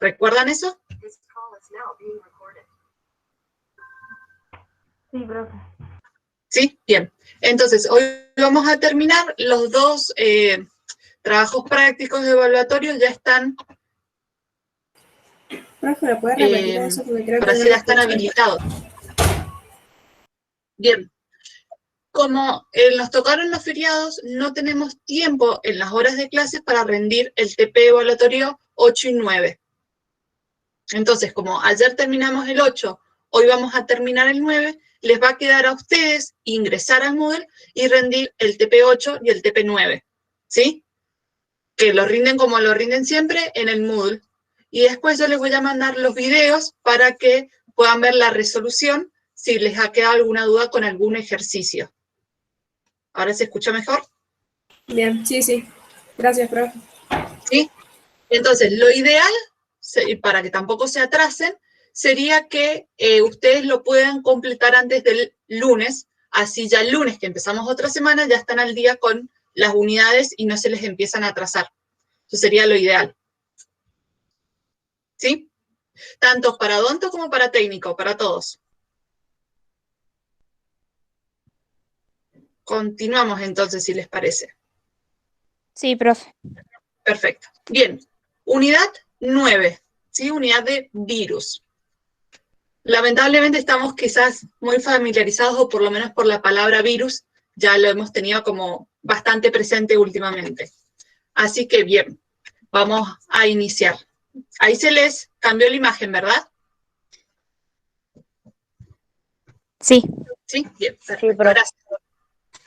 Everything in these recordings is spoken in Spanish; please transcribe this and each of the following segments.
¿Recuerdan eso? Sí, profe. Sí, bien. Entonces, hoy vamos a terminar. Los dos trabajos prácticos evaluatorios ya están, Profe, ¿me puede repetir eso? Porque creo ahora que no sí lo ya están escuché. habilitados. Bien. Como nos tocaron los feriados, no tenemos tiempo en las horas de clases para rendir el TP evaluatorio 8 y 9. Entonces, como ayer terminamos el 8, hoy vamos a terminar el 9, les va a quedar a ustedes ingresar al Moodle y rendir el TP8 y el TP9, ¿sí? Que lo rinden como lo rinden siempre en el Moodle. Y después yo les voy a mandar los videos para que puedan ver la resolución si les ha quedado alguna duda con algún ejercicio. ¿Ahora se escucha mejor? Bien, sí, sí. Gracias, profe. ¿Sí? Entonces, lo ideal, para que tampoco se atrasen, sería que ustedes lo puedan completar antes del lunes, así ya el lunes que empezamos otra semana ya están al día con las unidades y no se les empiezan a atrasar. Eso sería lo ideal. ¿Sí? Tanto para odonto como para técnico, para todos. Continuamos entonces, si les parece. Sí, profe. Perfecto. Bien. Unidad 9, ¿sí? Unidad de virus. Lamentablemente estamos quizás muy familiarizados, o por lo menos por la palabra virus, ya lo hemos tenido como bastante presente últimamente. Así que bien, vamos a iniciar. Ahí se les cambió la imagen, ¿verdad? Sí. Sí, bien, perfecto. Sí, profe. Gracias.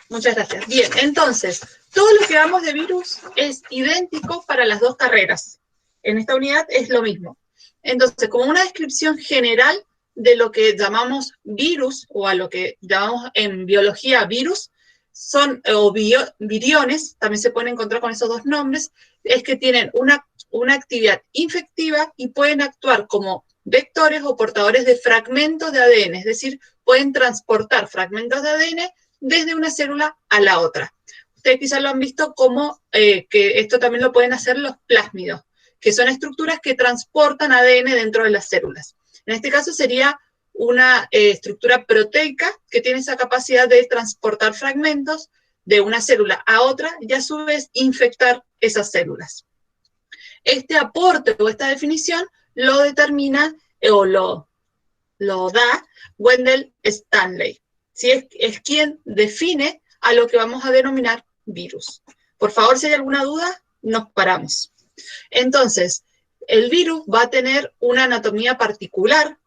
Muchas gracias. Bien, entonces, todo lo que vamos de virus es idéntico para las dos carreras. En esta unidad es lo mismo. Entonces, como una descripción general de lo que llamamos virus, o a lo que llamamos en biología virus, son, o viriones, también se pueden encontrar con esos dos nombres, es que tienen una actividad infectiva y pueden actuar como vectores o portadores de fragmentos de ADN, es decir, pueden transportar fragmentos de ADN desde una célula a la otra. Ustedes quizás lo han visto como que esto también lo pueden hacer los plásmidos, que son estructuras que transportan ADN dentro de las células. En este caso sería una estructura proteica que tiene esa capacidad de transportar fragmentos de una célula a otra y a su vez infectar esas células. Este aporte o esta definición lo determina o lo da Wendell Stanley. ¿Sí? Es quien define a lo que vamos a denominar virus. Por favor, si hay alguna duda, nos paramos. Entonces, el virus va a tener una anatomía particular,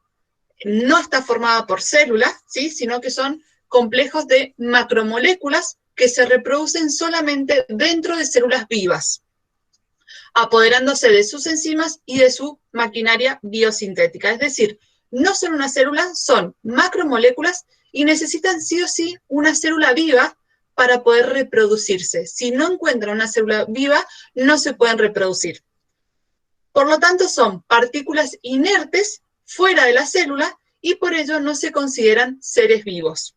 no está formada por células, ¿sí? Sino que son complejos de macromoléculas que se reproducen solamente dentro de células vivas, apoderándose de sus enzimas y de su maquinaria biosintética. Es decir, no son una célula, son macromoléculas y necesitan sí o sí una célula viva para poder reproducirse. Si no encuentran una célula viva, no se pueden reproducir. Por lo tanto, son partículas inertes fuera de la célula y por ello no se consideran seres vivos.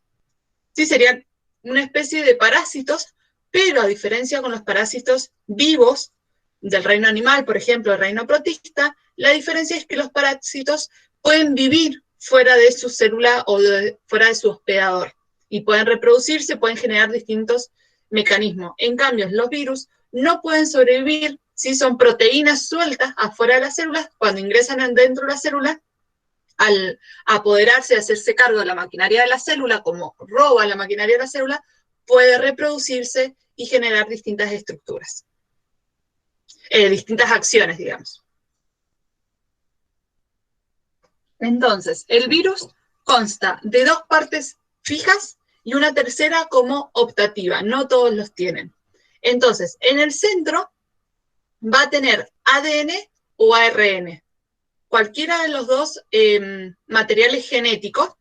Sí, serían una especie de parásitos, pero a diferencia con los parásitos vivos del reino animal, por ejemplo, el reino protista, la diferencia es que los parásitos pueden vivir fuera de su célula o fuera de su hospedador y pueden reproducirse, pueden generar distintos mecanismos. En cambio, los virus no pueden sobrevivir si son proteínas sueltas afuera de las células. Cuando ingresan dentro de la célula, al apoderarse, hacerse cargo de la maquinaria de la célula, como roba la maquinaria de la célula, puede reproducirse y generar distintas estructuras. Distintas acciones, digamos. Entonces, el virus consta de dos partes fijas y una tercera como optativa. No todos los tienen. Entonces, en el centro va a tener ADN o ARN. Cualquiera de los dos materiales genéticos,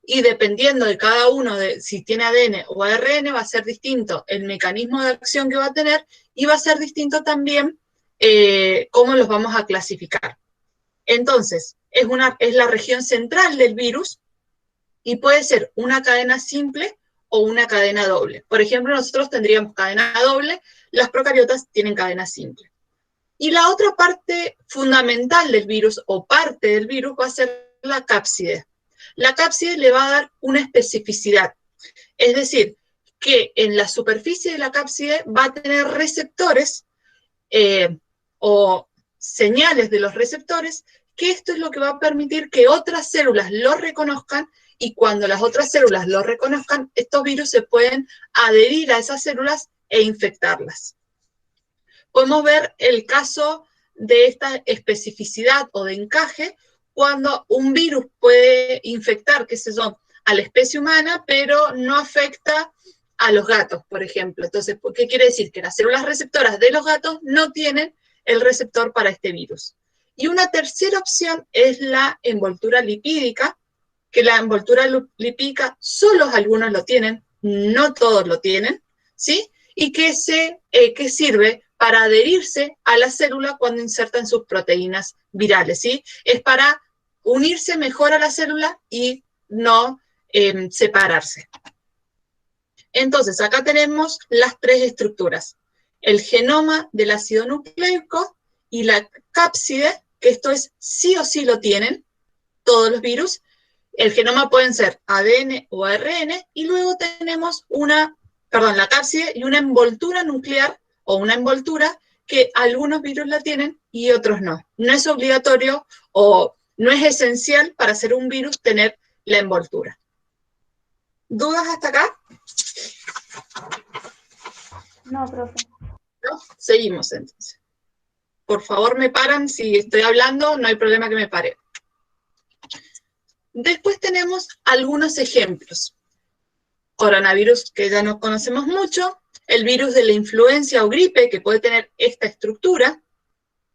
y dependiendo de cada uno, de si tiene ADN o ARN, va a ser distinto el mecanismo de acción que va a tener y va a ser distinto también cómo los vamos a clasificar. Entonces, es la región central del virus y puede ser una cadena simple o una cadena doble. Por ejemplo, nosotros tendríamos cadena doble, las procariotas tienen cadena simple. Y la otra parte fundamental del virus, o parte del virus, va a ser la cápside. La cápside le va a dar una especificidad. Es decir, que en la superficie de la cápside va a tener receptores o señales de los receptores, que esto es lo que va a permitir que otras células lo reconozcan, y cuando las otras células lo reconozcan, estos virus se pueden adherir a esas células e infectarlas. Podemos ver el caso de esta especificidad o de encaje cuando un virus puede infectar, qué sé yo, a la especie humana, pero no afecta a los gatos, por ejemplo. Entonces, ¿qué quiere decir? Que las células receptoras de los gatos no tienen el receptor para este virus. Y una tercera opción es la envoltura lipídica, que la envoltura lipídica solo algunos lo tienen, no todos lo tienen, ¿sí? Y que sirve para adherirse a la célula cuando insertan sus proteínas virales, ¿sí? Es para unirse mejor a la célula y no separarse. Entonces, acá tenemos las tres estructuras. El genoma del ácido nucleico y la cápside, que esto es sí o sí lo tienen todos los virus. El genoma pueden ser ADN o ARN, y luego tenemos la cápside y una envoltura nuclear o una envoltura que algunos virus la tienen y otros no. No es obligatorio o no es esencial para ser un virus tener la envoltura. ¿Dudas hasta acá? No, profe. ¿No? Seguimos entonces. Por favor, me paran si estoy hablando, no hay problema que me pare. Después tenemos algunos ejemplos. Coronavirus, que ya no conocemos mucho, el virus de la influenza o gripe, que puede tener esta estructura,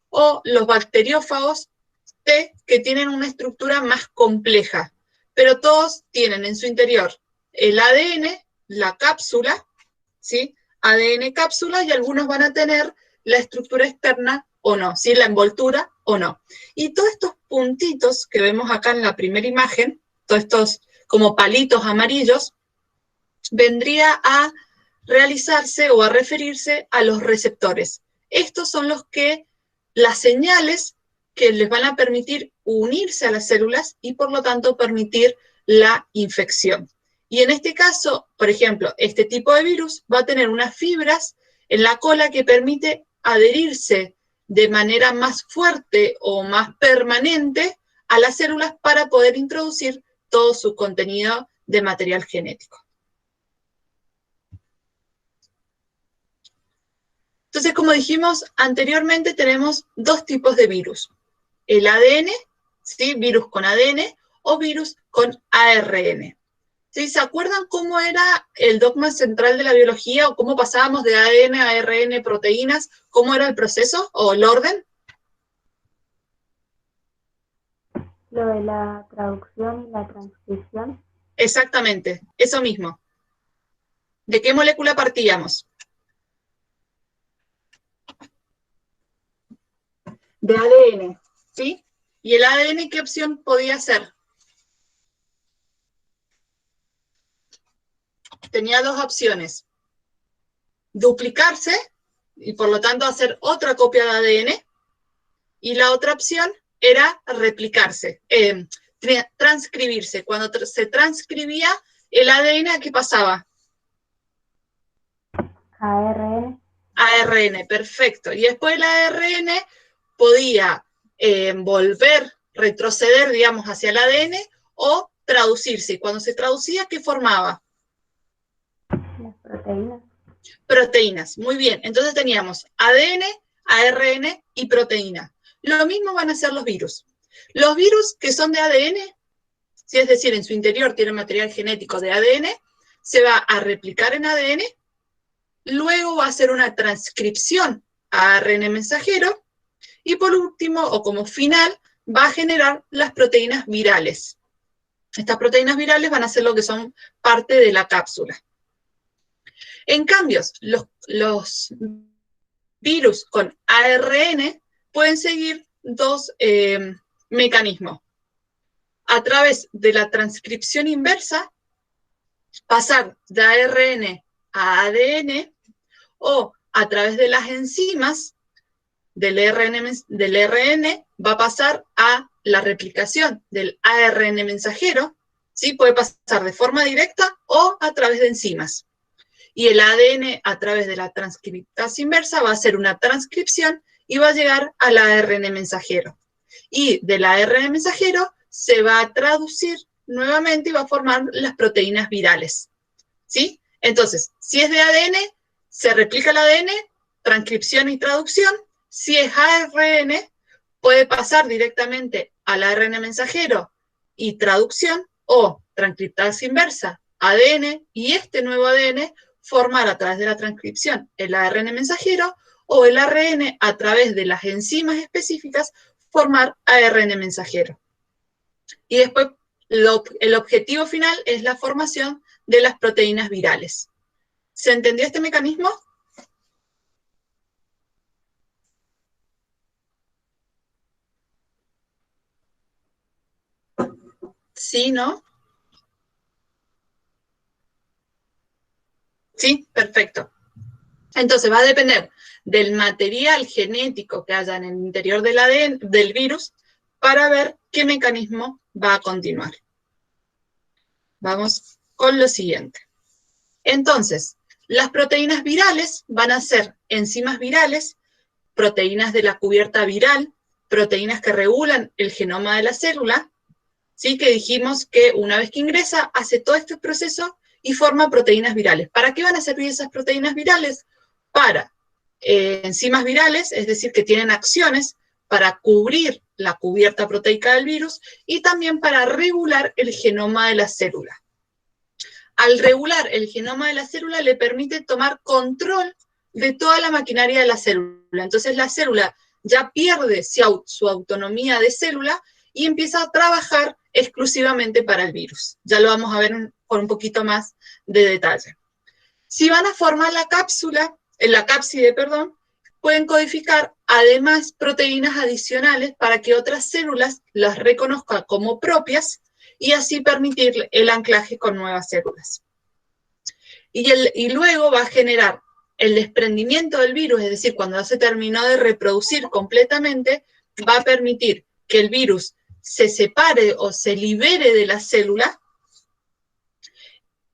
o los bacteriófagos T, que tienen una estructura más compleja, pero todos tienen en su interior el ADN, la cápsula, ¿sí? ADN cápsula, y algunos van a tener la estructura externa o no, ¿sí? La envoltura o no. Y todos estos puntitos que vemos acá en la primera imagen, todos estos como palitos amarillos, vendría a realizarse o a referirse a los receptores. Estos son las señales que les van a permitir unirse a las células y por lo tanto permitir la infección. Y en este caso, por ejemplo, este tipo de virus va a tener unas fibras en la cola que permite adherirse de manera más fuerte o más permanente a las células para poder introducir todo su contenido de material genético. Entonces, como dijimos anteriormente, tenemos dos tipos de virus. El ADN, ¿sí? Virus con ADN, o virus con ARN. ¿Sí? ¿Se acuerdan cómo era el dogma central de la biología o cómo pasábamos de ADN a ARN, proteínas? ¿Cómo era el proceso o el orden? Lo de la traducción y la transcripción. Exactamente, eso mismo. ¿De qué molécula partíamos? De ADN, ¿sí? ¿Y el ADN qué opción podía ser? Tenía dos opciones. Duplicarse, y por lo tanto hacer otra copia de ADN, y la otra opción era replicarse, transcribirse. Cuando se transcribía el ADN, ¿qué pasaba? ARN. ARN, perfecto. Y después el ARN podía retroceder, digamos, hacia el ADN o traducirse. Y cuando se traducía, ¿qué formaba? Las proteínas. Proteínas, muy bien. Entonces teníamos ADN, ARN y proteína. Lo mismo van a ser los virus. Los virus que son de ADN, si es decir, en su interior tienen material genético de ADN, se va a replicar en ADN, luego va a hacer una transcripción a ARN mensajero, y por último, o como final, va a generar las proteínas virales. Estas proteínas virales van a ser lo que son parte de la cápsula. En cambio, los virus con ARN pueden seguir dos mecanismos. A través de la transcripción inversa, pasar de ARN a ADN, o a través de las enzimas, del RN va a pasar a la replicación del ARN mensajero, ¿sí? Puede pasar de forma directa o a través de enzimas. Y el ADN a través de la transcriptasa inversa va a hacer una transcripción y va a llegar al ARN mensajero. Y del ARN mensajero se va a traducir nuevamente y va a formar las proteínas virales, ¿sí? Entonces, si es de ADN, se replica el ADN, transcripción y traducción. Si es ARN, puede pasar directamente al ARN mensajero y traducción, o transcriptasa inversa, ADN, y este nuevo ADN formar a través de la transcripción el ARN mensajero, o el ARN a través de las enzimas específicas formar ARN mensajero. Y después el objetivo final es la formación de las proteínas virales. ¿Se entendió este mecanismo? ¿Sí, no? Sí, perfecto. Entonces va a depender del material genético que haya en el interior del ADN, del virus, para ver qué mecanismo va a continuar. Vamos con lo siguiente. Entonces, las proteínas virales van a ser enzimas virales, proteínas de la cubierta viral, proteínas que regulan el genoma de la célula, ¿sí? Que dijimos que una vez que ingresa, hace todo este proceso y forma proteínas virales. ¿Para qué van a servir esas proteínas virales? Para enzimas virales, es decir, que tienen acciones para cubrir la cubierta proteica del virus y también para regular el genoma de la célula. Al regular el genoma de la célula le permite tomar control de toda la maquinaria de la célula. Entonces la célula ya pierde su autonomía de célula y empieza a trabajar exclusivamente para el virus. Ya lo vamos a ver con un poquito más de detalle. Si van a formar la cápside, pueden codificar además proteínas adicionales para que otras células las reconozcan como propias y así permitir el anclaje con nuevas células. Y luego va a generar el desprendimiento del virus, es decir, cuando ya se terminó de reproducir completamente, va a permitir que el virus se separe o se libere de la célula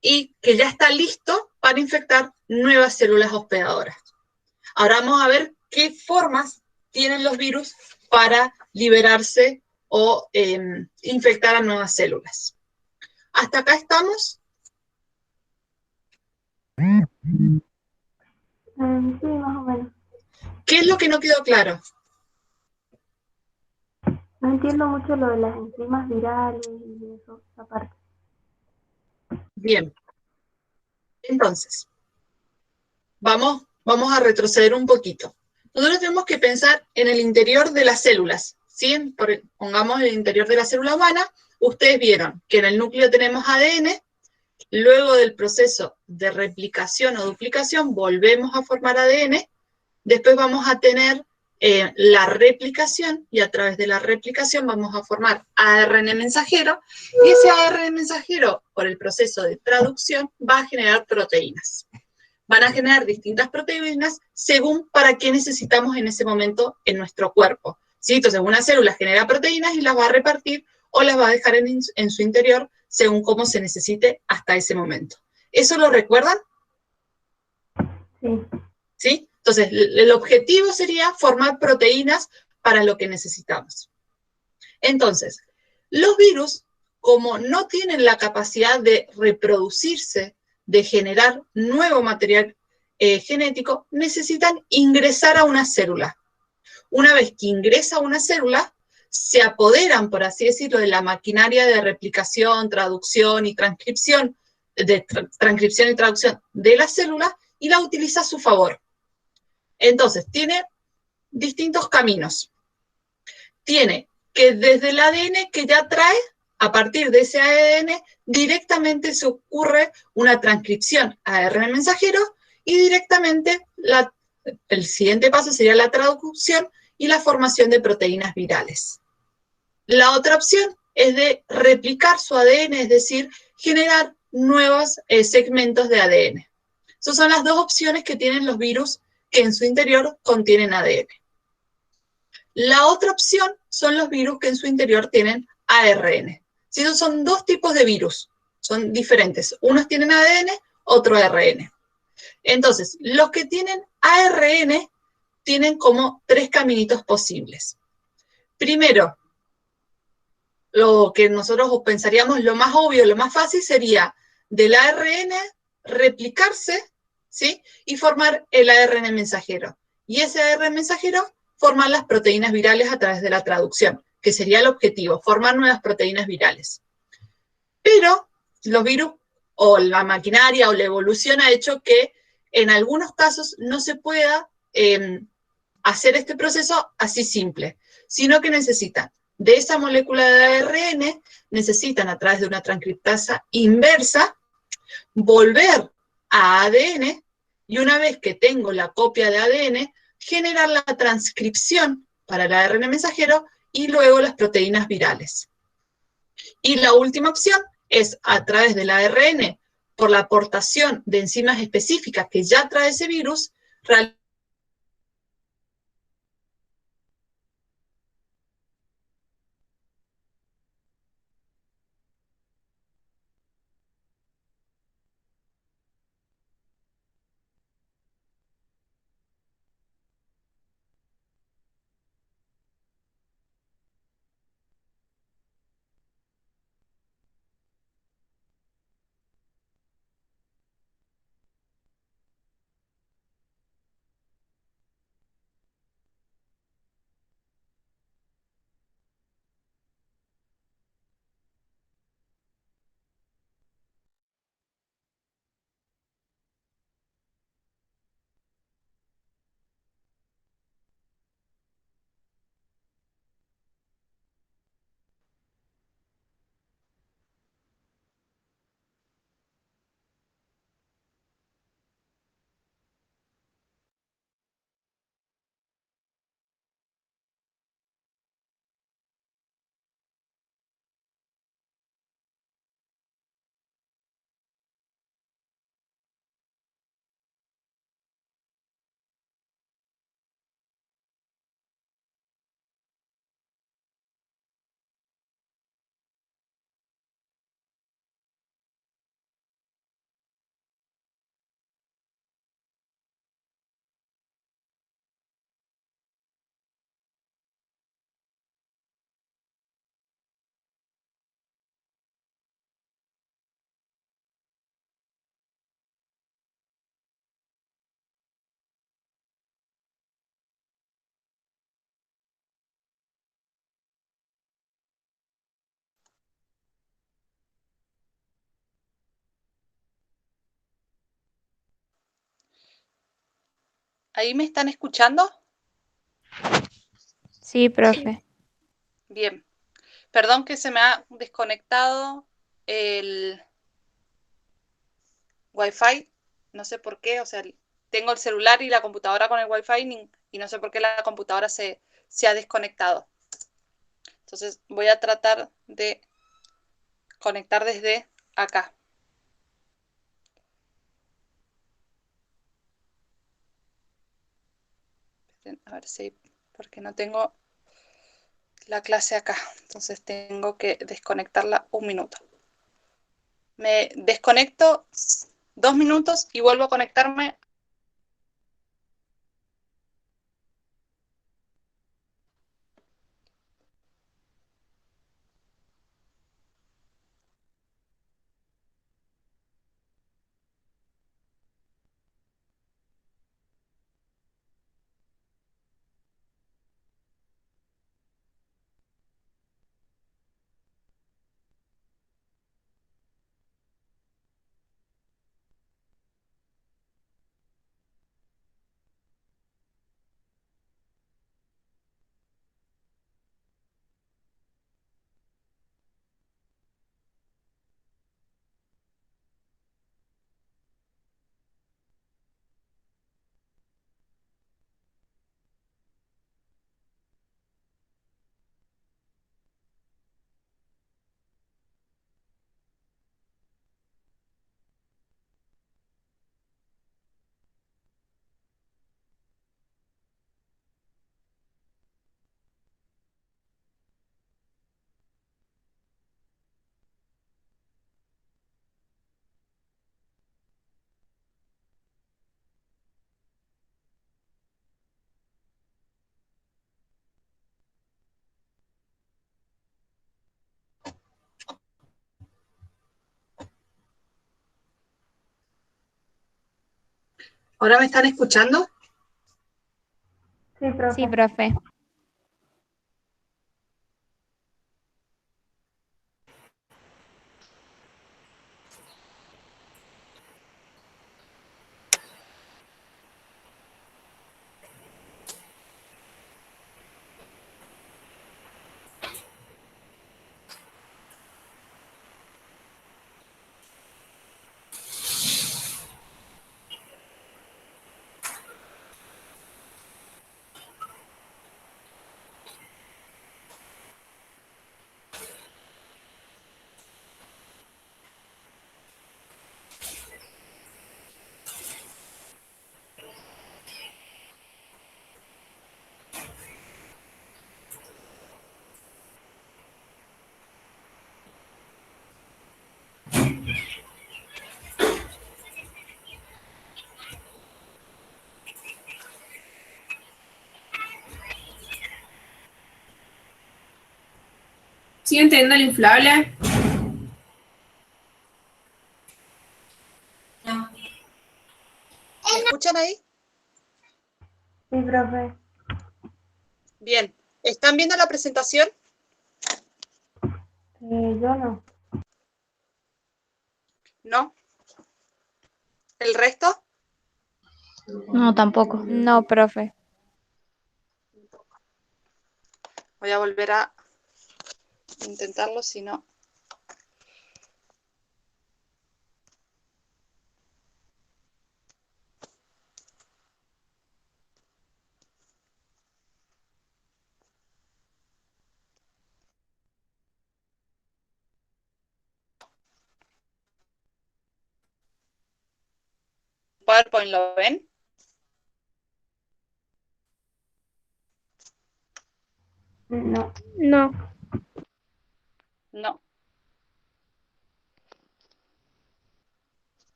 y que ya está listo para infectar nuevas células hospedadoras. Ahora vamos a ver qué formas tienen los virus para liberarse o infectar a nuevas células. ¿Hasta acá estamos? Sí, más o menos. ¿Qué es lo que no quedó claro? No entiendo mucho lo de las enzimas virales y eso, esa parte. Bien. Entonces, vamos a retroceder un poquito. Nosotros tenemos que pensar en el interior de las células, ¿sí? Pongamos el interior de la célula humana. Ustedes vieron que en el núcleo tenemos ADN, luego del proceso de replicación o duplicación volvemos a formar ADN, después vamos a tener la replicación y a través de la replicación vamos a formar ARN mensajero y ese ARN mensajero, por el proceso de traducción, va a generar proteínas. Van a generar distintas proteínas según para qué necesitamos en ese momento en nuestro cuerpo, ¿sí? Entonces una célula genera proteínas y las va a repartir o las va a dejar en su interior según cómo se necesite hasta ese momento. ¿Eso lo recuerdan? Sí. ¿Sí? Entonces, el objetivo sería formar proteínas para lo que necesitamos. Entonces, los virus, como no tienen la capacidad de reproducirse, de generar nuevo material genético, necesitan ingresar a una célula. Una vez que ingresa a una célula, se apoderan, por así decirlo, de la maquinaria de replicación, traducción y transcripción, de la célula y la utiliza a su favor. Entonces, tiene distintos caminos. Tiene que desde el ADN que ya trae, a partir de ese ADN, directamente se ocurre una transcripción a ARN mensajero y directamente el siguiente paso sería la traducción y la formación de proteínas virales. La otra opción es de replicar su ADN, es decir, generar nuevos segmentos de ADN. Esas son las dos opciones que tienen los virus que en su interior contienen ADN. La otra opción son los virus que en su interior tienen ARN. Si esos son dos tipos de virus, son diferentes. Unos tienen ADN, otro ARN. Entonces, los que tienen ARN tienen como tres caminitos posibles. Primero, lo que nosotros pensaríamos lo más obvio, lo más fácil sería del ARN replicarse, ¿sí? Y formar el ARN mensajero. Y ese ARN mensajero formar las proteínas virales a través de la traducción, que sería el objetivo, formar nuevas proteínas virales. Pero los virus o la maquinaria o la evolución ha hecho que en algunos casos no se pueda hacer este proceso así simple, sino que necesitan de esa molécula de ARN, necesitan a través de una transcriptasa inversa volver a ADN y una vez que tengo la copia de ADN, generar la transcripción para el ARN mensajero y luego las proteínas virales. Y la última opción es a través del ARN, por la aportación de enzimas específicas que ya trae ese virus, ¿Ahí me están escuchando? Sí, profe. Bien. Perdón que se me ha desconectado el Wi-Fi. No sé por qué. O sea, tengo el celular y la computadora con el Wi-Fi y no sé por qué la computadora se ha desconectado. Entonces voy a tratar de conectar desde acá. A ver si, porque no tengo la clase acá. Entonces tengo que desconectarla un minuto. Me desconecto 2 minutos y vuelvo a conectarme. ¿Ahora me están escuchando? Sí, profe. Sí, profe. ¿Sí entendiendo el inflable? ¿Me escuchan ahí? Sí, profe. Bien. ¿Están viendo la presentación? Yo no. ¿No? ¿El resto? No, tampoco. No, profe. Voy a volver a intentarlo, si no. PowerPoint, ¿lo ven? No. No. No.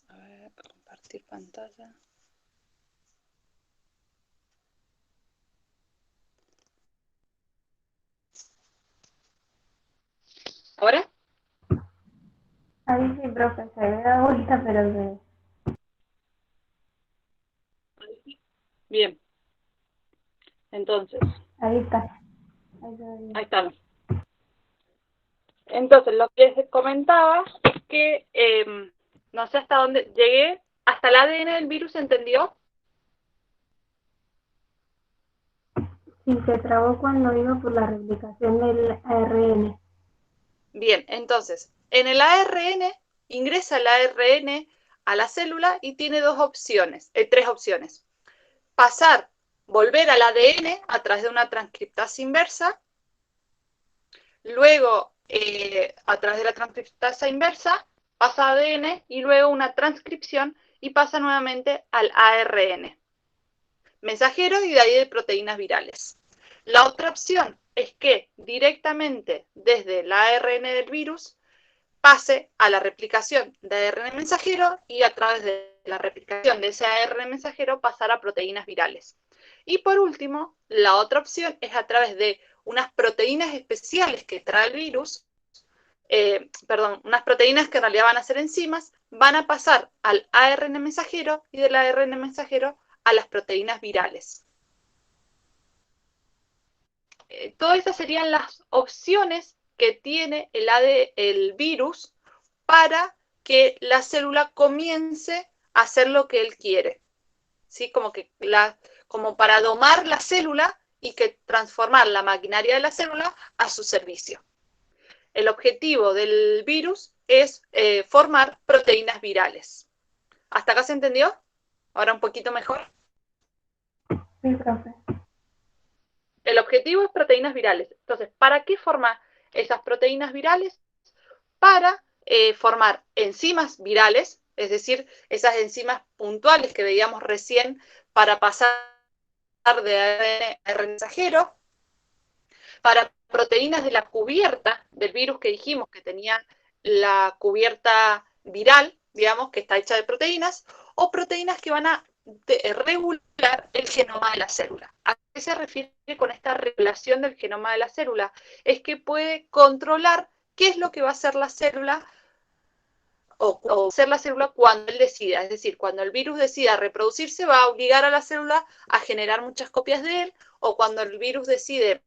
A ver, compartir pantalla. ¿Ahora? Ahí sí, profe. Se ve la vuelta, pero se... Bien. Entonces, Ahí está. Ahí se ve bien. ahí estamos. Entonces, lo que les comentaba es que no sé hasta dónde llegué. ¿Hasta el ADN del virus se entendió? Sí, se trabó cuando iba por la replicación del ARN. Bien, entonces, en el ARN ingresa el ARN a la célula y tiene tres opciones. Volver al ADN a través de una transcriptasa inversa, luego a través de la transcriptasa inversa pasa a ADN y luego una transcripción y pasa nuevamente al ARN mensajero y de ahí de proteínas virales. La otra opción es que directamente desde el ARN del virus pase a la replicación de ARN mensajero y a través de la replicación de ese ARN mensajero pasar a proteínas virales. Y por último, la otra opción es a través de unas proteínas especiales que trae el virus, unas proteínas que en realidad van a ser enzimas, van a pasar al ARN mensajero y del ARN mensajero a las proteínas virales. Todas esas serían las opciones que tiene el virus para que la célula comience a hacer lo que él quiere. ¿Sí? Como para domar la célula y que transformar la maquinaria de la célula a su servicio. El objetivo del virus es formar proteínas virales. ¿Hasta acá se entendió? Ahora un poquito mejor. Sí, profe. El objetivo es proteínas virales. Entonces, ¿para qué forma esas proteínas virales? Para formar enzimas virales, es decir, esas enzimas puntuales que veíamos recién para pasar de ARN a RNA mensajero, para proteínas de la cubierta del virus que dijimos que tenía la cubierta viral, digamos, que está hecha de proteínas, o proteínas que van a regular regular el genoma de la célula. ¿A qué se refiere con esta regulación del genoma de la célula? Es que puede controlar qué es lo que va a hacer la célula o hacer la célula cuando él decida. Es decir, cuando el virus decida reproducirse, va a obligar a la célula a generar muchas copias de él, o cuando el virus decide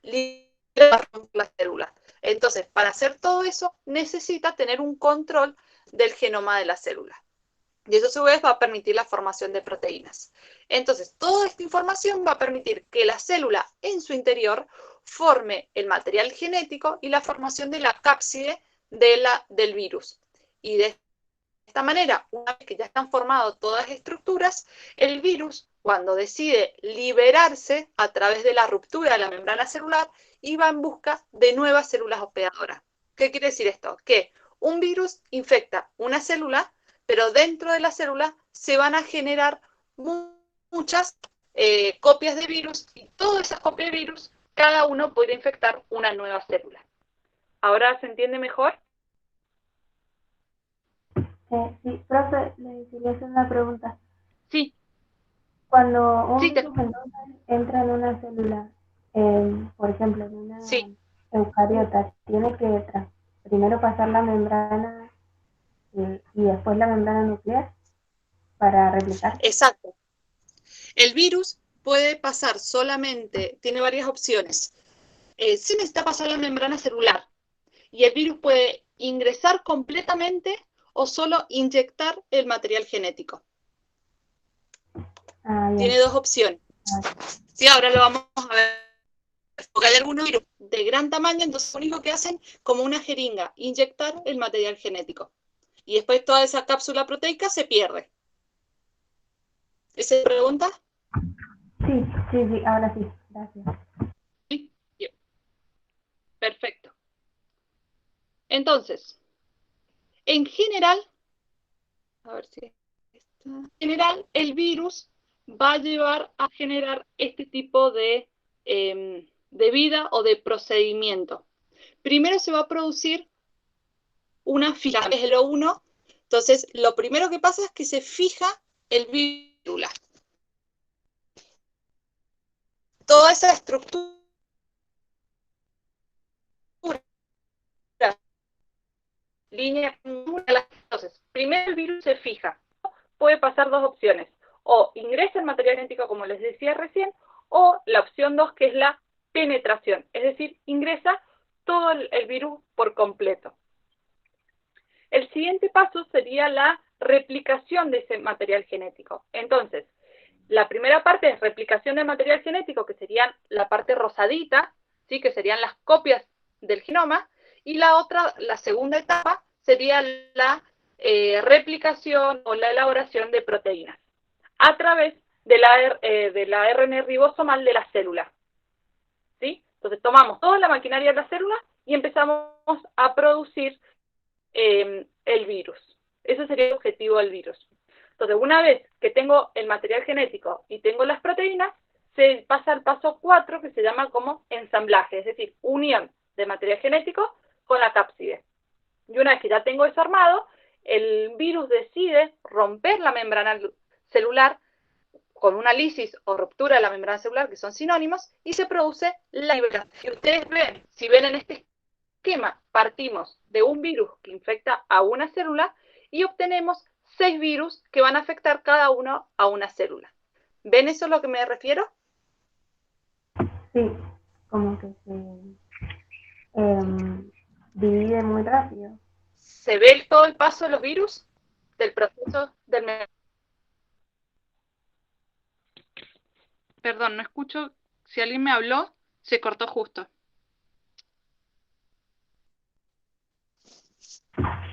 liberar la célula. Entonces, para hacer todo eso, necesita tener un control del genoma de la célula. Y eso a su vez va a permitir la formación de proteínas. Entonces, toda esta información va a permitir que la célula en su interior forme el material genético y la formación de la cápside del virus. Y de esta manera, una vez que ya están formadas todas las estructuras, el virus, cuando decide liberarse a través de la ruptura de la membrana celular, y va en busca de nuevas células hospedadoras. ¿Qué quiere decir esto? Que un virus infecta una célula, pero dentro de la célula se van a generar muchas copias de virus, y todas esas copias de virus, cada uno puede infectar una nueva célula. ¿Ahora se entiende mejor? Sí, profe, le quería hacer una pregunta. Sí. Cuando un virus entonces entra en una célula, por ejemplo, en una eucariota, tiene que primero pasar la membrana y después la membrana nuclear para replicar. Exacto. El virus puede pasar solamente, tiene varias opciones. Sí necesita pasar la membrana celular, y el virus puede ingresar completamente o solo inyectar el material genético. Tiene dos opciones. Sí, ahora lo vamos a ver. Porque hay algunos virus de gran tamaño, entonces lo único que hacen, como una jeringa, inyectar el material genético. Y después toda esa cápsula proteica se pierde. ¿Esa pregunta? Sí, ahora sí, gracias. Sí, bien. Perfecto. Entonces, en general, a ver si está. En general, el virus va a llevar a generar este tipo de vida o de procedimiento. Primero se va a producir una fija, es lo uno. Entonces, lo primero que pasa es que se fija el virus. Toda esa estructura, línea, entonces, primero el virus se fija. Puede pasar dos opciones: o ingresa el material genético, como les decía recién, o la opción 2, que es la penetración, es decir, ingresa todo el virus por completo. El siguiente paso sería la replicación de ese material genético. Entonces, la primera parte es replicación del material genético, que serían la parte rosadita, ¿sí? Que serían las copias del genoma, y la segunda etapa sería la replicación o la elaboración de proteínas a través de la ARN ribosomal de la célula. ¿Sí? Entonces tomamos toda la maquinaria de la célula y empezamos a producir el virus. Ese sería el objetivo del virus. Entonces, una vez que tengo el material genético y tengo las proteínas, se pasa al paso 4, que se llama como ensamblaje, es decir, unión de material genético con la cápside. Y una vez que ya tengo eso armado, el virus decide romper la membrana celular con una lisis o ruptura de la membrana celular, que son sinónimos, y se produce la liberación. Y ustedes ven, si ven en este esquema, partimos de un virus que infecta a una célula y obtenemos 6 virus que van a afectar cada uno a una célula. ¿Ven eso a lo que me refiero? Sí, como que se divide muy rápido. ¿Se ve todo el paso de los virus del proceso del... Perdón, no escucho. Si alguien me habló, se cortó justo.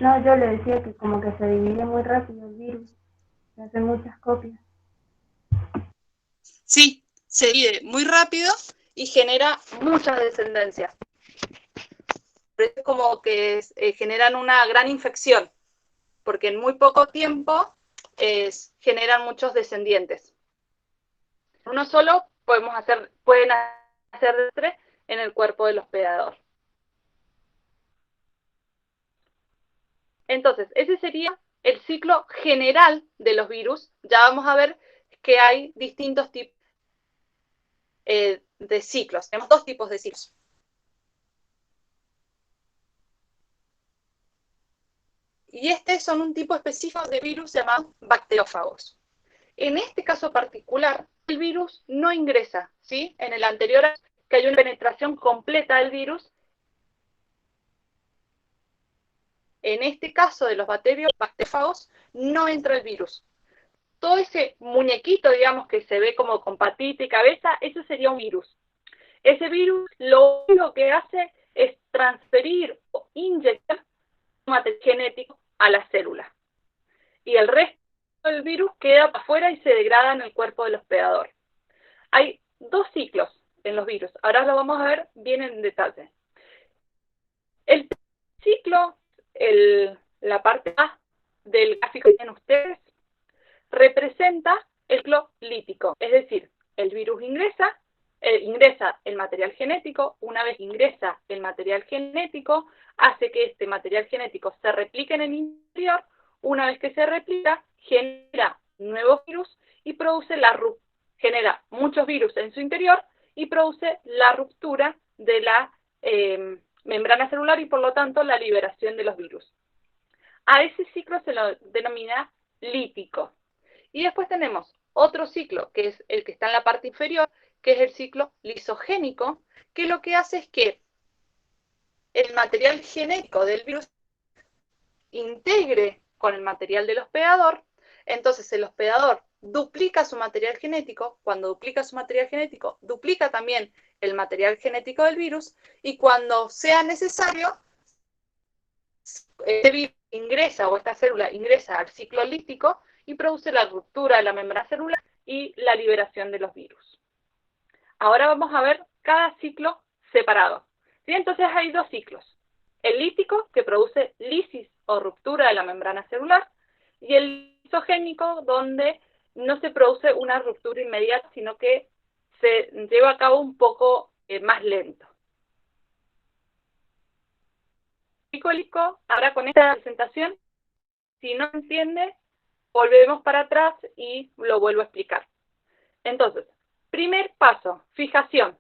No, yo le decía que como que se divide muy rápido el virus, se hacen muchas copias. Sí, se divide muy rápido y genera muchas descendencias. Es como que generan una gran infección, porque en muy poco tiempo generan muchos descendientes. Uno solo pueden hacer 3 en el cuerpo del hospedador. Entonces, ese sería el ciclo general de los virus. Ya vamos a ver que hay distintos tipos de ciclos. Tenemos dos tipos de ciclos. Y son un tipo específico de virus llamado bacteriófagos. En este caso particular, el virus no ingresa, ¿sí? En el anterior, que hay una penetración completa del virus. En este caso de los bacteriófagos, no entra el virus. Todo ese muñequito, digamos, que se ve como con patita y cabeza, eso sería un virus. Ese virus lo único que hace es transferir o inyectar material genético a la célula. Y el resto del virus queda afuera y se degrada en el cuerpo del hospedador. Hay dos ciclos en los virus. Ahora lo vamos a ver bien en detalle. El ciclo, la parte A del gráfico que tienen ustedes, representa el ciclo lítico. Es decir, el virus ingresa el material genético. Una vez ingresa el material genético, hace que este material genético se replique en el interior. Una vez que se replica, genera nuevos virus y genera muchos virus en su interior y produce la ruptura de la membrana celular y por lo tanto la liberación de los virus. A ese ciclo se lo denomina lítico. Y después tenemos otro ciclo, que es el que está en la parte inferior, que es el ciclo lisogénico, que lo que hace es que el material genético del virus integre con el material del hospedador. Entonces el hospedador duplica su material genético. Cuando duplica su material genético, duplica también el material genético del virus, y cuando sea necesario, este virus ingresa, o esta célula ingresa al ciclo lítico y produce la ruptura de la membrana celular y la liberación de los virus. Ahora vamos a ver cada ciclo separado. ¿Sí? Entonces hay dos ciclos. El lítico, que produce lisis o ruptura de la membrana celular, y el lisogénico, donde no se produce una ruptura inmediata, sino que se lleva a cabo un poco más lento. Ahora con esta presentación, si no entiende, volvemos para atrás y lo vuelvo a explicar. Entonces, primer paso, fijación.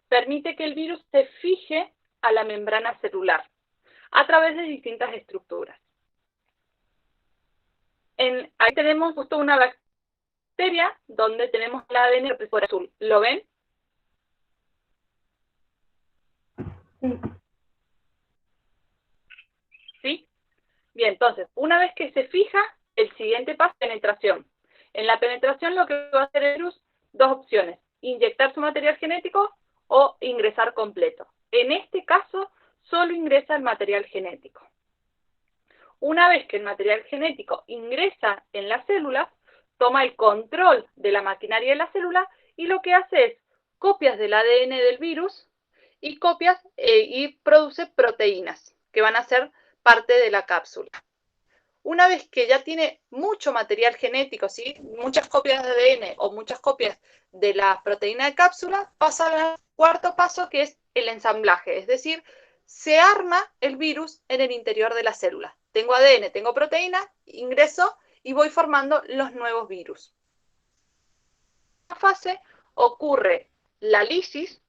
Permite que el virus se fije a la membrana celular a través de distintas estructuras. Ahí tenemos justo una bacteria donde tenemos el ADN por azul. ¿Lo ven? Sí. ¿Sí? Bien, entonces, una vez que se fija, el siguiente paso es penetración. En la penetración lo que va a hacer el virus, dos opciones: inyectar su material genético o ingresar completo. En este caso, solo ingresa el material genético. Una vez que el material genético ingresa en las células, toma el control de la maquinaria de la célula y lo que hace es copias del ADN del virus y produce proteínas que van a ser parte de la cápsula. Una vez que ya tiene mucho material genético, ¿sí? Muchas copias de ADN o muchas copias de la proteína de cápsula, pasa al cuarto paso, que es el ensamblaje, es decir, se arma el virus en el interior de la célula. Tengo ADN, tengo proteína, ingreso y voy formando los nuevos virus. En esta fase ocurre la lisis,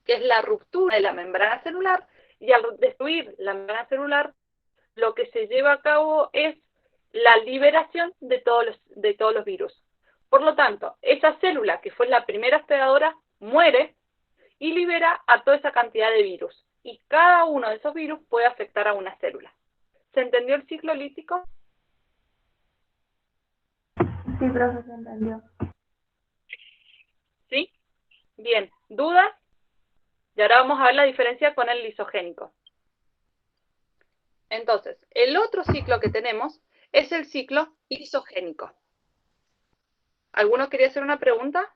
que es la ruptura de la membrana celular, y al destruir la membrana celular, lo que se lleva a cabo es la liberación de todos los virus. Por lo tanto, esa célula que fue la primera hospedadora muere y libera a toda esa cantidad de virus. Y cada uno de esos virus puede afectar a una célula. ¿Se entendió el ciclo lítico? Sí, profe, se entendió. ¿Sí? Bien. ¿Dudas? Y ahora vamos a ver la diferencia con el lisogénico. Entonces, el otro ciclo que tenemos es el ciclo lisogénico. ¿Alguno quería hacer una pregunta?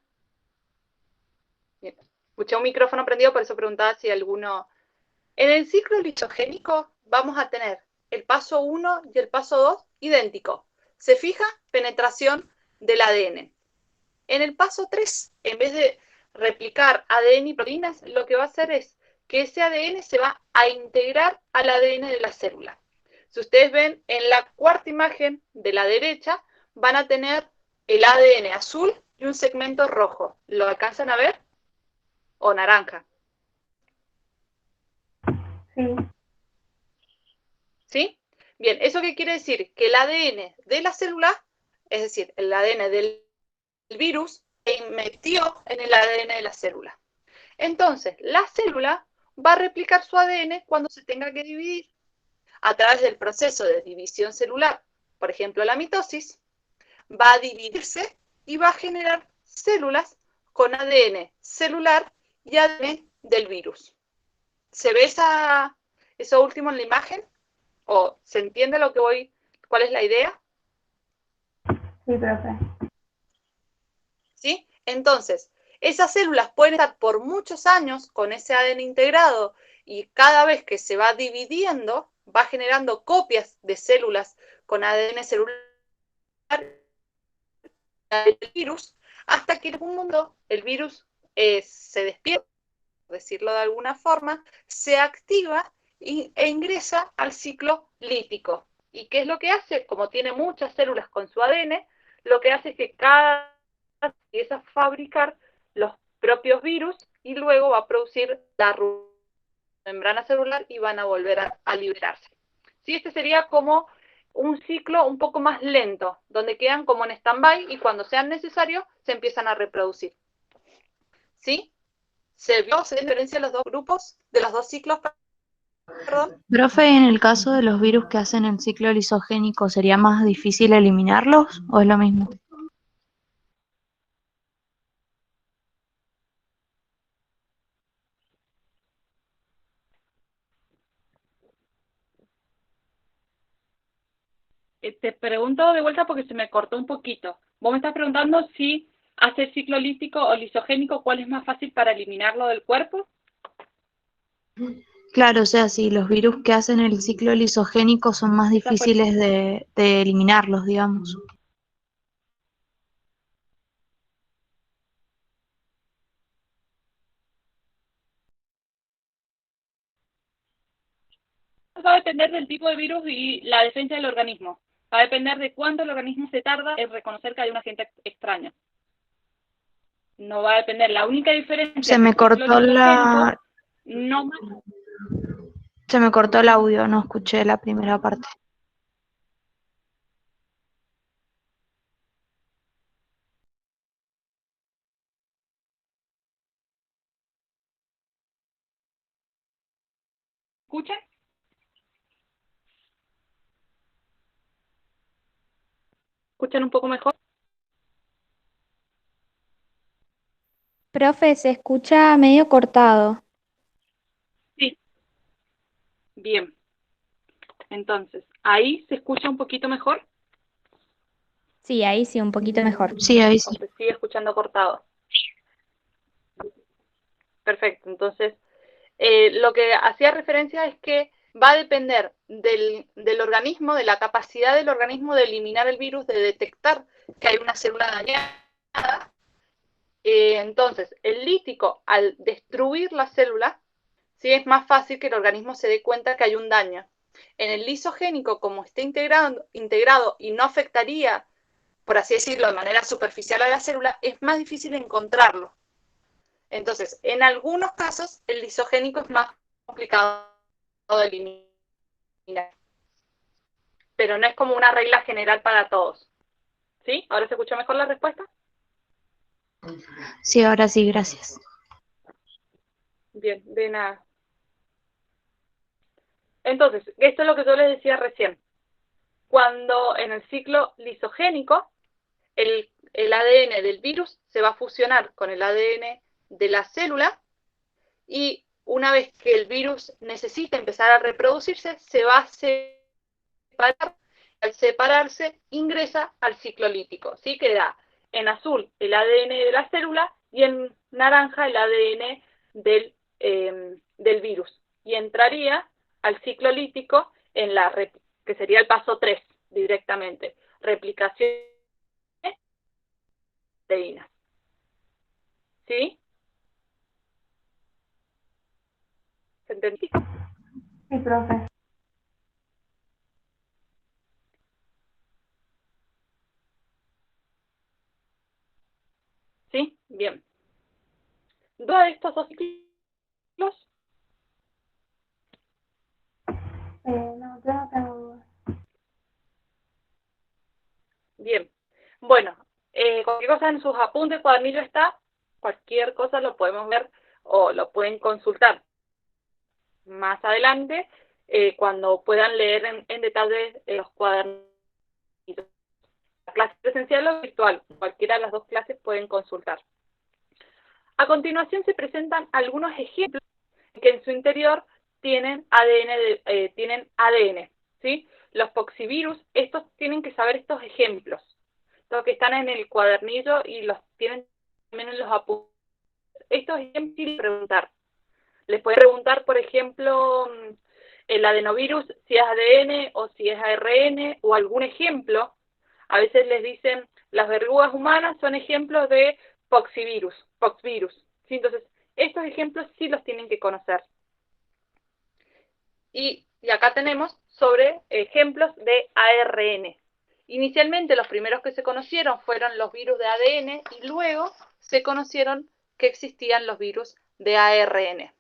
Bien. Escuché un micrófono prendido, por eso preguntaba si alguno... En el ciclo lisogénico vamos a tener el paso 1 y el paso 2 idénticos. Se fija, penetración del ADN. En el paso 3, en vez de replicar ADN y proteínas, lo que va a hacer es que ese ADN se va a integrar al ADN de la célula. Si ustedes ven en la cuarta imagen de la derecha, van a tener el ADN azul y un segmento rojo. ¿Lo alcanzan a ver? ¿O naranja? Sí. ¿Sí? Bien, ¿eso qué quiere decir? Que el ADN de la célula, es decir, el ADN del virus, se metió en el ADN de la célula. Entonces, la célula va a replicar su ADN cuando se tenga que dividir. A través del proceso de división celular, por ejemplo, la mitosis, va a dividirse y va a generar células con ADN celular y ADN del virus. ¿Se ve eso último en la imagen? ¿O se entiende lo que voy? ¿Cuál es la idea? Sí, profe. ¿Sí? Entonces, esas células pueden estar por muchos años con ese ADN integrado y cada vez que se va dividiendo, va generando copias de células con ADN celular del virus, hasta que en algún mundo el virus se despierta, por decirlo de alguna forma, se activa e ingresa al ciclo lítico. ¿Y qué es lo que hace? Como tiene muchas células con su ADN, lo que hace es que cada empieza a fabricar los propios virus y luego va a producir la membrana celular y van a volver a liberarse. ¿Sí? Este sería como un ciclo un poco más lento, donde quedan como en stand-by y cuando sean necesarios se empiezan a reproducir. ¿Sí? ¿Se diferencia los dos grupos, de los dos ciclos? Perdón. Profe, en el caso de los virus que hacen el ciclo lisogénico, ¿sería más difícil eliminarlos o es lo mismo? Te pregunto de vuelta porque se me cortó un poquito. Vos me estás preguntando si hacer ciclo lítico o lisogénico, ¿cuál es más fácil para eliminarlo del cuerpo? Claro, o sea, si los virus que hacen el ciclo lisogénico son más Esa fue. difíciles de eliminarlos, digamos. Va a depender del tipo de virus y la defensa del organismo. Va a depender de cuánto el organismo se tarda en reconocer que hay un agente extraño. No va a depender. La única diferencia Se me cortó no más. Se me cortó el audio, no escuché la primera parte. ¿Escuchan? ¿Escuchan un poco mejor? Profe, se escucha medio cortado. Sí. Bien. Entonces, ¿ahí se escucha un poquito mejor? Sí, ahí sí, un poquito mejor. Sí, ahí sí. ¿O se sigue escuchando cortado? Perfecto. Entonces, lo que hacía referencia es que va a depender del organismo, de la capacidad del organismo de eliminar el virus, de detectar que hay una célula dañada. Entonces, el lítico, al destruir la célula, sí es más fácil que el organismo se dé cuenta que hay un daño. En el lisogénico, como está integrado y no afectaría, por así decirlo, de manera superficial a la célula, es más difícil encontrarlo. Entonces, en algunos casos, el lisogénico es más complicado de eliminar, pero no es como una regla general para todos. ¿Sí? ¿Ahora se escucha mejor la respuesta? Sí, ahora sí, gracias. Bien, de nada. Entonces, esto es lo que yo les decía recién. Cuando en el ciclo lisogénico, el ADN del virus se va a fusionar con el ADN de la célula y una vez que el virus necesita empezar a reproducirse, se va a separar. Al separarse, ingresa al ciclo lítico. ¿Sí? Queda en azul el ADN de la célula y en naranja el ADN del virus. Y entraría al ciclo lítico en que sería el paso 3 directamente. Replicación de proteínas. ¿Sí? ¿Se entendió? Sí, profe. Bien. ¿Duda de estos dos ciclos? No, yo no tengo dudas. Bien. Bueno, cualquier cosa en sus apuntes, cuadernillo está, cualquier cosa lo podemos ver o lo pueden consultar más adelante cuando puedan leer en detalle los cuadernos. La clase presencial o virtual, cualquiera de las dos clases pueden consultar. A continuación se presentan algunos ejemplos que en su interior tienen ADN, ¿sí? Los poxivirus, estos tienen que saber estos ejemplos, los que están en el cuadernillo y los tienen también en los apuntes. Estos ejemplos tienen que preguntar. Les pueden preguntar, por ejemplo, el adenovirus, si es ADN o si es ARN, o algún ejemplo. A veces les dicen, las verrugas humanas son ejemplos de poxvirus. ¿Sí? Entonces, estos ejemplos sí los tienen que conocer. Y acá tenemos sobre ejemplos de ARN. Inicialmente los primeros que se conocieron fueron los virus de ADN y luego se conocieron que existían los virus de ARN.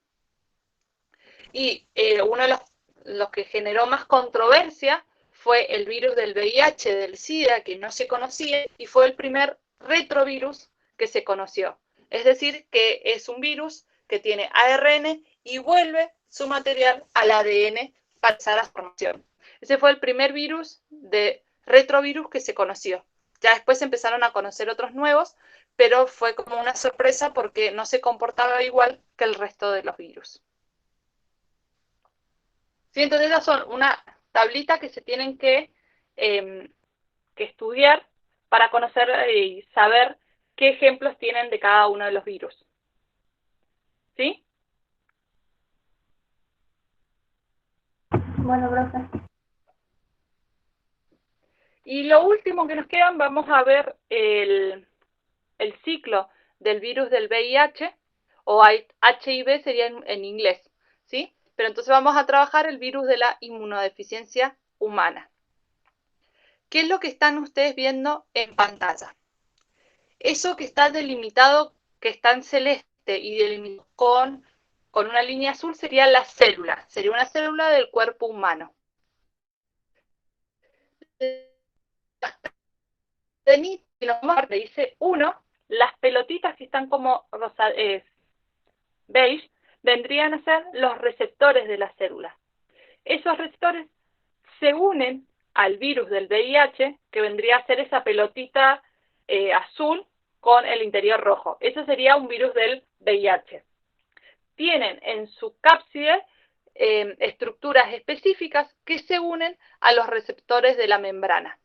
Y uno de los que generó más controversia fue el virus del VIH, del SIDA, que no se conocía, y fue el primer retrovirus que se conoció. Es decir, que es un virus que tiene ARN y vuelve su material al ADN para pasar a formación. Ese fue el primer virus de retrovirus que se conoció. Ya después empezaron a conocer otros nuevos, pero fue como una sorpresa porque no se comportaba igual que el resto de los virus. ¿Sí? Entonces esas son una tablita que se tienen que estudiar para conocer y saber qué ejemplos tienen de cada uno de los virus. ¿Sí? Bueno, profe. Y lo último que nos quedan, vamos a ver el ciclo del virus del VIH, o HIV sería en inglés, ¿sí? Pero entonces vamos a trabajar el virus de la inmunodeficiencia humana. ¿Qué es lo que están ustedes viendo en pantalla? Eso que está delimitado, que está en celeste y delimitado con una línea azul, sería la célula. Sería una célula del cuerpo humano. Dice 1, las pelotitas que están como beige, vendrían a ser los receptores de la célula. Esos receptores se unen al virus del VIH, que vendría a ser esa pelotita azul con el interior rojo. Eso sería un virus del VIH. Tienen en su cápside estructuras específicas que se unen a los receptores de la membrana.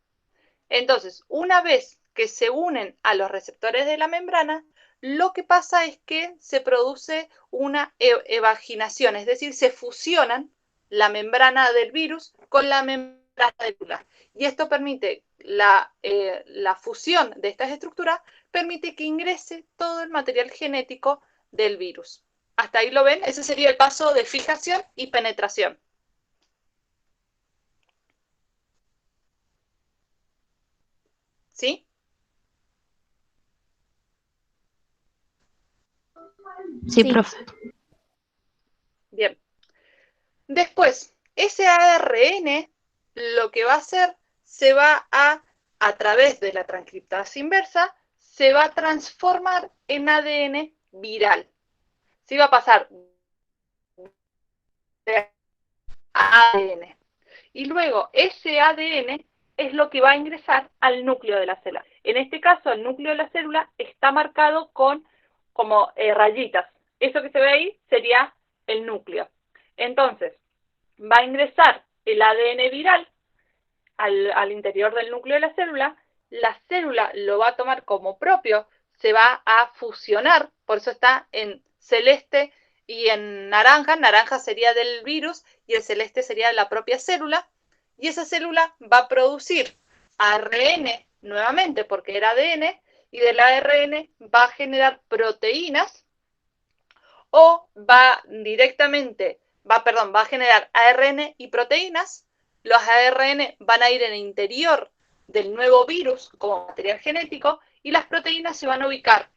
Entonces, una vez que se unen a los receptores de la membrana, lo que pasa es que se produce una evaginación, es decir, se fusionan la membrana del virus con la membrana celular. Y esto permite, la fusión de estas estructuras permite que ingrese todo el material genético del virus. ¿Hasta ahí lo ven? Ese sería el paso de fijación y penetración. ¿Sí? Sí, profe. Bien. Después, ese ARN lo que va a hacer, se va a través de la transcriptasa inversa, se va a transformar en ADN viral. Sí va a pasar de ADN. Y luego, ese ADN es lo que va a ingresar al núcleo de la célula. En este caso, el núcleo de la célula está marcado con como rayitas. Eso que se ve ahí sería el núcleo. Entonces, va a ingresar el ADN viral al interior del núcleo de la célula lo va a tomar como propio, se va a fusionar, por eso está en celeste y en naranja. Naranja sería del virus y el celeste sería de la propia célula, y esa célula va a producir ARN nuevamente porque era ADN, y del ARN va a generar proteínas, o va a generar ARN y proteínas. Los ARN van a ir en el interior del nuevo virus como material genético y las proteínas se van a ubicar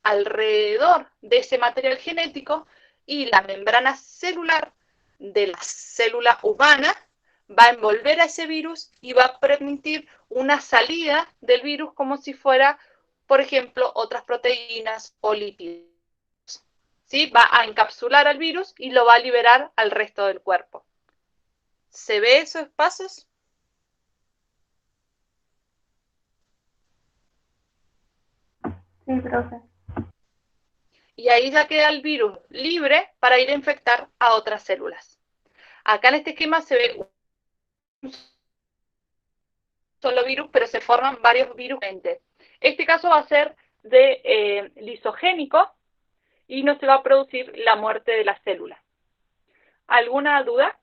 alrededor de ese material genético y la membrana celular de la célula humana va a envolver a ese virus y va a permitir una salida del virus como si fuera, por ejemplo, otras proteínas o lípidos. ¿Sí? Va a encapsular al virus y lo va a liberar al resto del cuerpo. ¿Se ve esos pasos? Sí, profe. Y ahí ya queda el virus libre para ir a infectar a otras células. Acá en este esquema se ve un solo virus, pero se forman varios virus diferentes. Este caso va a ser de lisogénico y no se va a producir la muerte de la célula. ¿Alguna duda?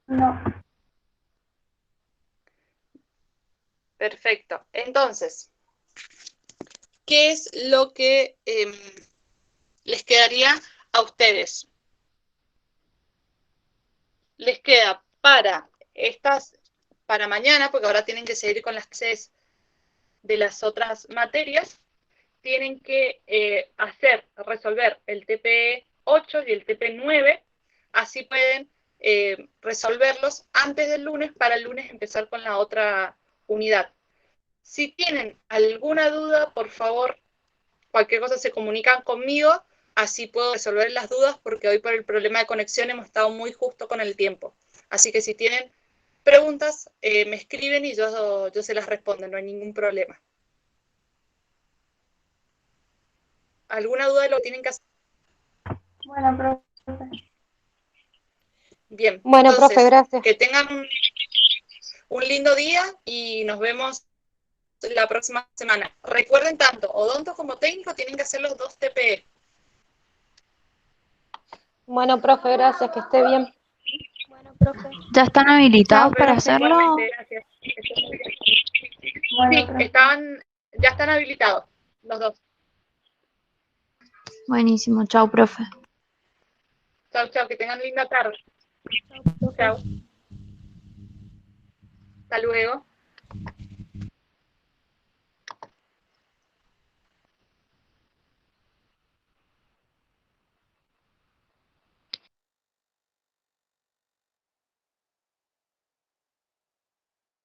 No. Perfecto. Entonces, ¿qué es lo que les quedaría a ustedes? Les queda para mañana, porque ahora tienen que seguir con las clases de las otras materias, tienen que resolver el TP8 y el TP9, así pueden resolverlos antes del lunes para el lunes empezar con la otra unidad. Si tienen alguna duda, por favor, cualquier cosa se comunican conmigo, así puedo resolver las dudas, porque hoy por el problema de conexión hemos estado muy justo con el tiempo. Así que si tienen preguntas, me escriben y yo se las respondo, no hay ningún problema. ¿Alguna duda de lo que tienen que hacer? Bueno, profe. Bien, bueno, entonces, profe, gracias. que tengan un lindo día y nos vemos la próxima semana. Recuerden, tanto odonto como técnico tienen que hacer los 2 TPE. Bueno, profe, gracias, que esté bien. Bueno, profe. ¿Ya están habilitados para Gracias, hacerlo? igualmente, gracias. Bueno, Sí, profe. ya están habilitados los 2. Buenísimo, chao, profe. Chao, chao, que tengan linda tarde. Chao, profe. Chao. Hasta luego.